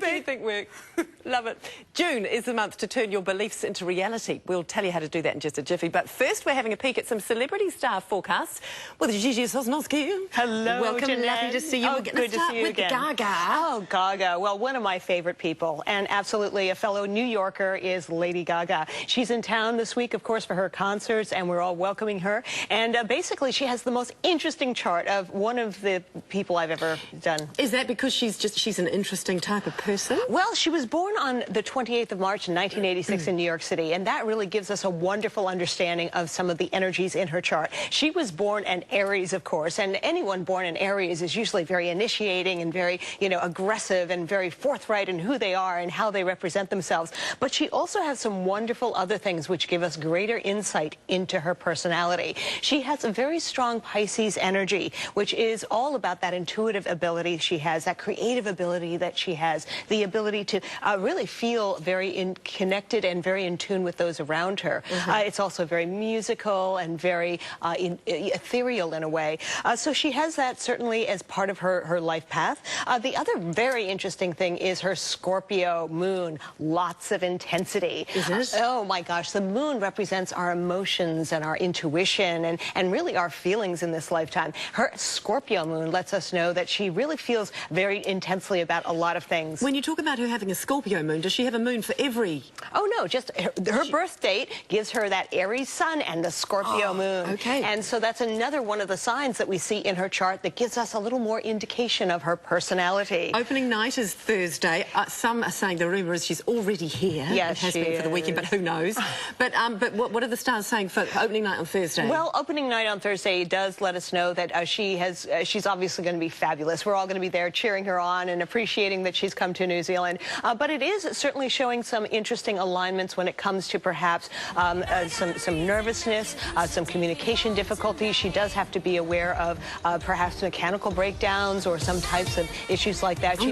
Make anything work. Love it. June is the month to turn your beliefs into reality. We'll tell you how to do that in just a jiffy. But first, we're having a peek at some celebrity star forecasts with GiGi Sosnoski. Hello, welcome. Jeanette. Lovely to see you. Oh, we're going good to start see you with again. Gaga. Oh, Gaga. Well, one of my favorite people, and absolutely a fellow New Yorker, is Lady Gaga. She's in town this week, of course, for her concerts, and we're all welcoming her. And basically, she has the most interesting chart of one of the people I've ever done. Is that because she's an interesting type of person? Well, she was born on the 28th of March in 1986 in New York City, and that really gives us a wonderful understanding of some of the energies in her chart. She was born an Aries, of course, and anyone born in Aries is usually very initiating and very, aggressive and very forthright in who they are and how they represent themselves. But she also has some wonderful other things which give us greater insight into her personality. She has a very strong Pisces energy, which is all about that intuitive ability she has, that creative ability that she has, the ability to really feel very connected and very in tune with those around her. It's also very musical and very ethereal in a way. So she has that certainly as part of her life path. The other very interesting thing is her Scorpio moon. Lots of intensity. Is it? Oh my gosh, the moon represents our emotions and our intuition and really our feelings in this lifetime. Her Scorpio moon lets us know that she really feels very intensely about a lot of things. When you talk about her having a Scorpio moon, does she have a moon for every... Oh no, just her birth date gives her that Aries sun and the Scorpio moon. Okay. And so that's another one of the signs that we see in her chart that gives us a little more indication of her personality. Opening night is Thursday. Some are saying the rumour is she's already here. Yes, it has been for the weekend, but who knows? But what are the stars saying for opening night on Thursday? Well, opening night on Thursday does let us know that she's obviously going to be fabulous. We're all going to be there cheering her on and appreciating that she's come to New Zealand. But it is certainly showing some interesting alignments when it comes to perhaps some nervousness, some communication difficulties. She does have to be aware of perhaps mechanical breakdowns or some types of issues like that. She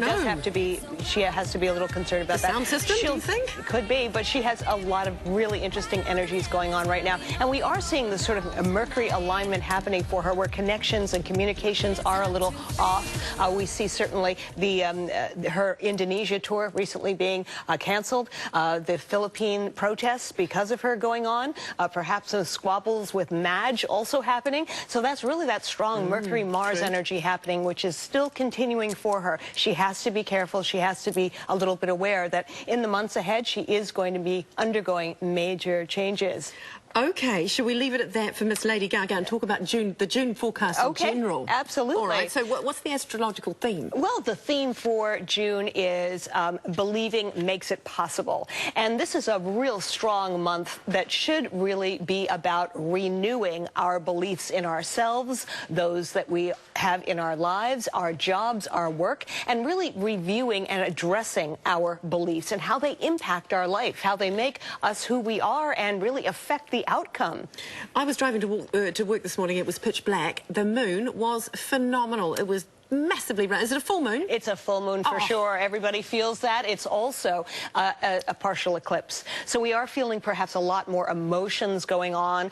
has to be a little concerned about that. Sound system, do you think? Could be, but she has a lot of really interesting energies going on right now. And we are seeing this sort of a Mercury alignment happening for her where connections and communications are a little off. We see certainly her Indonesia tour recently being canceled, the Philippine protests because of her going on, perhaps some squabbles with Madge also happening. So that's really that strong Mercury-Mars energy happening, which is still continuing for her. She has to be careful. She has to be a little bit aware that in the months ahead, she is going to be undergoing major changes. Okay, shall we leave it at that for Miss Lady Gaga and talk about the June forecast in general? Absolutely. All right, so what's the astrological theme? Well, the theme for June is believing makes it possible. And this is a real strong month that should really be about renewing our beliefs in ourselves, those that we have in our lives, our jobs, our work, and really reviewing and addressing our beliefs and how they impact our life, how they make us who we are and really affect the outcome. I was driving to work this morning. It was pitch black. The moon was phenomenal. It was massively bright. Is it a full moon? It's a full moon for sure. Everybody feels that. It's also a partial eclipse. So we are feeling perhaps a lot more emotions going on.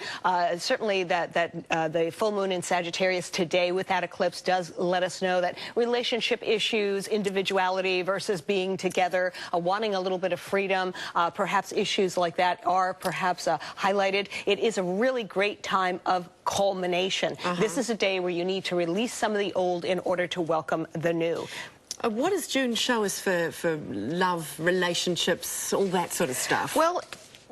Certainly the full moon in Sagittarius today with that eclipse does let us know that relationship issues, individuality versus being together, wanting a little bit of freedom, perhaps issues like that are perhaps highlighted. It is a really great time of culmination. This is a day where you need to release some of the old in order to welcome the new. What does June show us for love, relationships, all that sort of stuff? Well,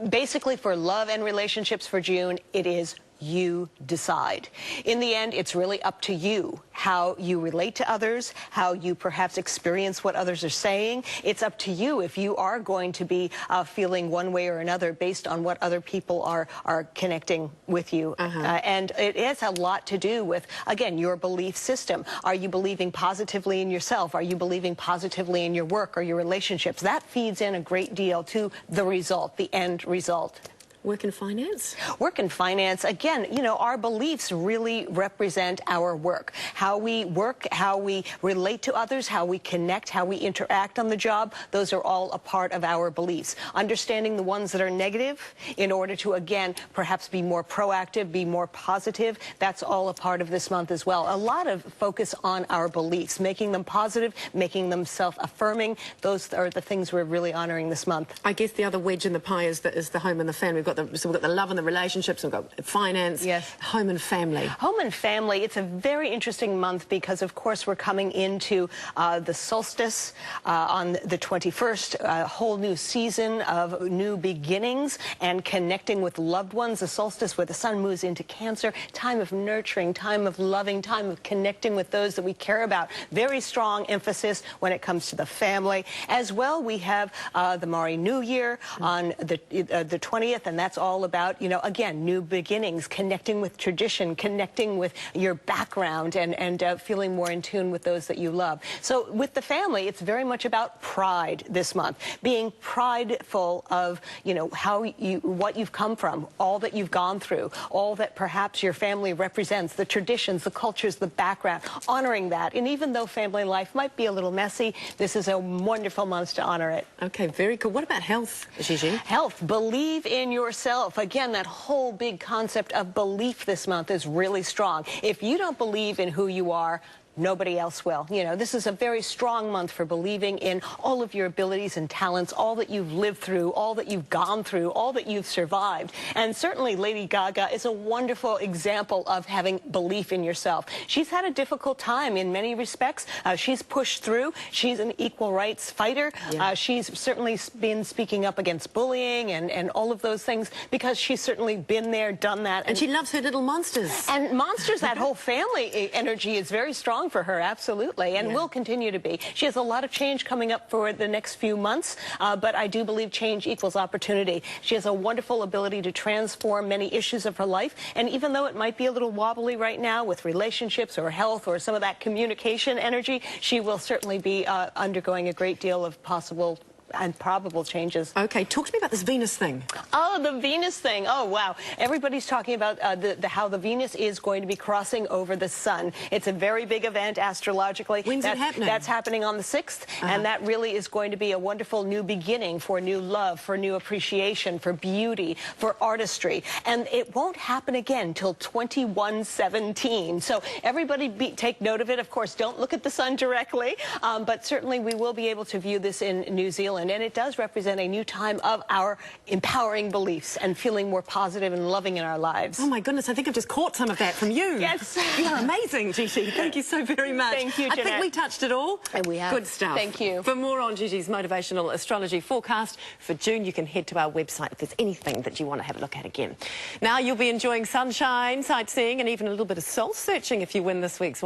basically for love and relationships for June, it is you decide. In the end, it's really up to you how you relate to others, how you perhaps experience what others are saying. It's up to you if you are going to be feeling one way or another based on what other people are connecting with you. And it has a lot to do with, again, your belief system. Are you believing positively in yourself? Are you believing positively in your work or your relationships? That feeds in a great deal to the result, the end result. Work and finance? Work and finance, again, you know, our beliefs really represent our work. How we work, how we relate to others, how we connect, how we interact on the job, those are all a part of our beliefs. Understanding the ones that are negative in order to, again, perhaps be more proactive, be more positive, that's all a part of this month as well. A lot of focus on our beliefs, making them positive, making them self-affirming. Those are the things we're really honoring this month. I guess the other wedge in the pie is the home and the family. We've got the love and the relationships, we've got finance, yes. Home and family. Home and family, it's a very interesting month because, of course, we're coming into the solstice on the 21st, a whole new season of new beginnings and connecting with loved ones. The solstice where the sun moves into Cancer, time of nurturing, time of loving, time of connecting with those that we care about. Very strong emphasis when it comes to the family. As well, we have the Maori New Year on the 20th, and that's all about, you know, again, new beginnings, connecting with tradition, connecting with your background, and feeling more in tune with those that you love. So with the family, it's very much about pride this month, being prideful of, you know, what you've come from, all that you've gone through, all that perhaps your family represents, the traditions, the cultures, the background, honoring that. And even though family life might be a little messy, this is a wonderful month to honor it. Okay, very cool. What about health, Gigi? Health. Believe in yourself. Again, that whole big concept of belief this month is really strong. If you don't believe in who you are, nobody else will. You know, this is a very strong month for believing in all of your abilities and talents, all that you've lived through, all that you've gone through, all that you've survived. And certainly Lady Gaga is a wonderful example of having belief in yourself. She's had a difficult time in many respects. She's pushed through. She's an equal rights fighter. Yeah. She's certainly been speaking up against bullying and all of those things because she's certainly been there, done that. And she loves her little monsters. And monsters, that whole family energy is very strong for her, absolutely, and will continue to be. She has a lot of change coming up for the next few months, but I do believe change equals opportunity. She has a wonderful ability to transform many issues of her life, and even though it might be a little wobbly right now with relationships or health or some of that communication energy, she will certainly be undergoing a great deal of possible and probable changes. Okay, talk to me about this Venus thing. Oh, the Venus thing. Oh, wow. Everybody's talking about how the Venus is going to be crossing over the sun. It's a very big event astrologically. When's it happening? That's happening on the 6th, and that really is going to be a wonderful new beginning for new love, for new appreciation, for beauty, for artistry. And it won't happen again till 2117. So everybody take note of it. Of course, don't look at the sun directly, but certainly we will be able to view this in New Zealand. And it does represent a new time of our empowering beliefs and feeling more positive and loving in our lives. Oh my goodness, I think I've just caught some of that from you. Yes. You are amazing, Gigi. Thank you so very much. Thank you, Jeanette. I think we touched it all. And we have. Good stuff. Thank you. For more on Gigi's motivational astrology forecast for June, you can head to our website if there's anything that you want to have a look at again. Now you'll be enjoying sunshine, sightseeing, and even a little bit of soul searching if you win this week's